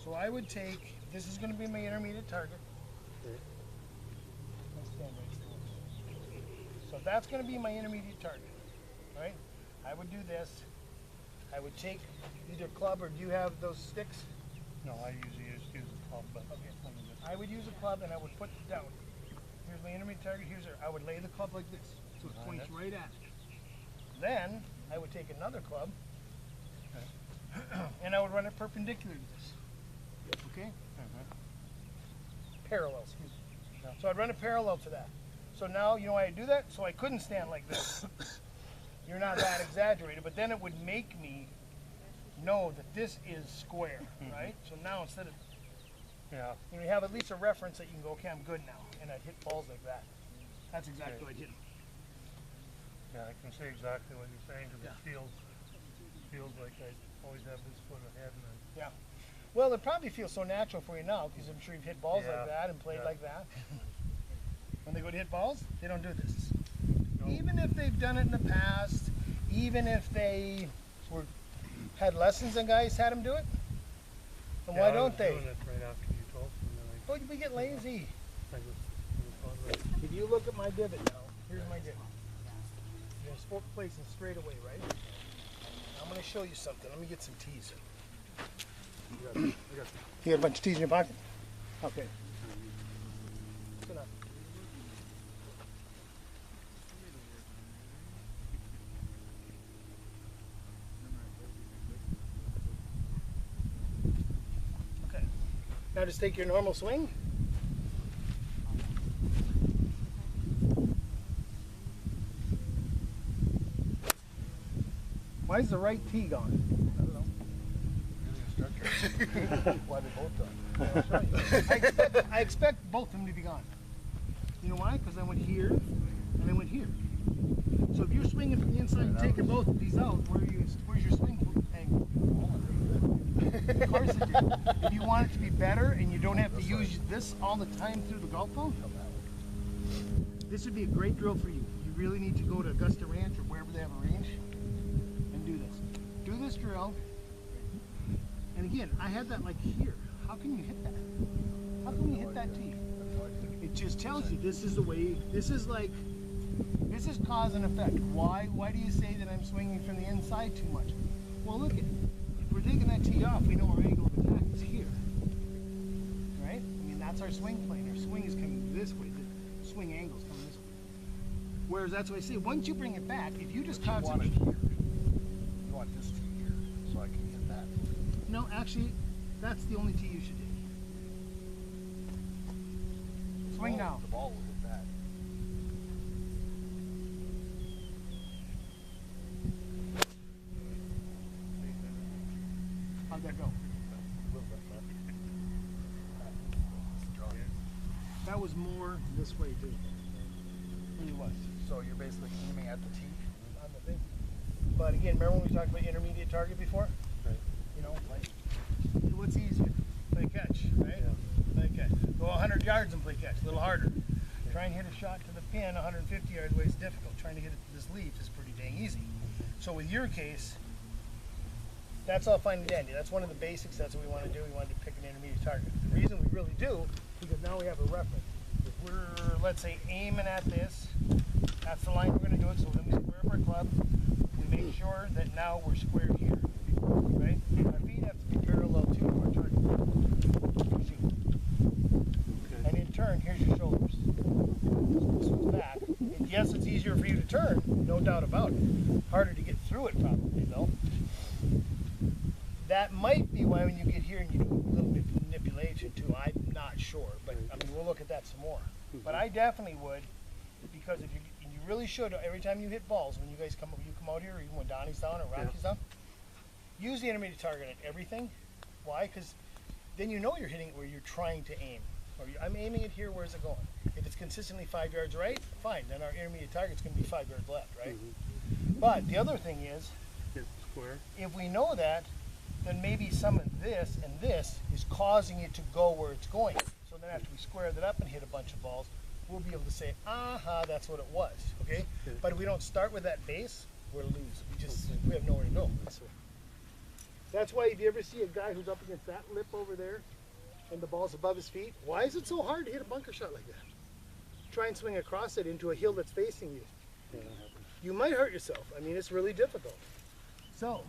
So I would take, this is going to be my intermediate target. Okay. Let's stand right still. So that's going to be my intermediate target, right? I would do this. I would take either club, or do you have those sticks? No, I usually use a club, but Okay. I would use a club and I would put it down. Here's my intermediate target. I would lay the club like this, so it points right at it. Then I would take another club, and I would run it perpendicular to this. Okay? Parallel, excuse me. Yeah. So I'd run it parallel to that. So now, you know why I do that? So I couldn't stand like this. You're not that exaggerated, but then it would make me know that this is square, right? So now instead of, you have at least a reference that you can go, okay, I'm good now. And I'd hit balls like that. That's exactly what I'd hit them. yeah, I can see exactly what you're saying, because it feels like I always have this foot ahead. And Yeah. Well, it probably feels so natural for you now, because I'm sure you've hit balls like that and played like that. When they go to hit balls, they don't do this. No. Even if they've done it in the past, even if they had lessons and guys had them do it, then why don't they? I was doing it right after you told me. Well, we get lazy. I just If you look at my divot now, here's my divot. There's 4 placing straight away, right? I'm going to show you something. Let me get some tees. You got a bunch of tees in your pocket? Okay. Good enough. Okay. Now just take your normal swing. Why is the right tee gone? I don't know. Why they both done? I expect both of them to be gone. You know why? Because I went here and I went here. So if you're swinging from the inside and taking both of these out, where's your swing angle? Of course it did. If you want it to be better and you don't have to use this all the time through the golf ball, this would be a great drill for you. You really need to go to Augusta Ranch or wherever they have a range and do this. Do this drill. And again, I had that like here. How can you hit that? How can you hit that tee? It just tells you this is the way, this is cause and effect. Why do you say that I'm swinging from the inside too much? Well, look at it. If we're taking that tee off, we know our angle of attack is here. Right? I mean, that's our swing plane. Our swing is coming this way. The swing angle is coming this way. Whereas that's what I say, once you bring it back, if you just concentrate here. You want this tee here, so I can get that. No, actually, that's the only tee you should do. Swing now. The ball will hit that. How'd that go? That was more this way too. Really was. So you're basically aiming at the tee? On the thing. But again, remember when we talked about intermediate target before? Right. You know, like, what's easier? Play catch, right? Yeah. Play catch. Go 100 yards and play catch, a little harder. Try and hit a shot to the pin 150 yards away is difficult. Trying to hit it to this leaf is pretty dang easy. So with your case, that's all fine and dandy. That's one of the basics. That's what we want to do. We want to pick an intermediate target. The reason we really do, because now we have a reference. If we're, let's say, aiming at this, that's the line we're going to do it. So then we square up our club. We make sure that now we're square here, right? Our feet have to be parallel to our target. And in turn, here's your shoulders. This one's back. And yes, it's easier for you to turn, no doubt about it. Harder to get through it probably, though. That might be why when you get here and you do a little bit of manipulation too. I'm not sure, but I mean, we'll look at that some more. But I definitely would, because if you really should, every time you hit balls, when you guys come out here, or even when Donnie's down or Rocky's down, use the intermediate target at everything. Why? Because then you know you're hitting it where you're trying to aim. Or I'm aiming it here, where's it going? If it's consistently 5 yards right, fine, then our intermediate target's going to be 5 yards left, right? But the other thing is, Hit square. if we know that, then maybe some of this and this is causing it to go where it's going. So then after we square that up and hit a bunch of balls, we'll be able to say, aha, that's what it was, okay? But if we don't start with that base, we're losing. We have nowhere to go. That's why if you ever see a guy who's up against that lip over there and the ball's above his feet, why is it so hard to hit a bunker shot like that? Try and swing across it into a hill that's facing you. You might hurt yourself. I mean, it's really difficult. So,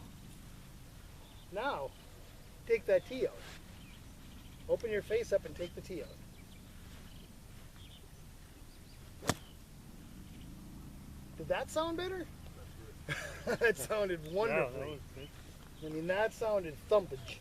now, take that tee out. Open your face up and take the tee out. Did that sound better? That sounded wonderful. Yeah, that was good. I mean, that sounded thumpage.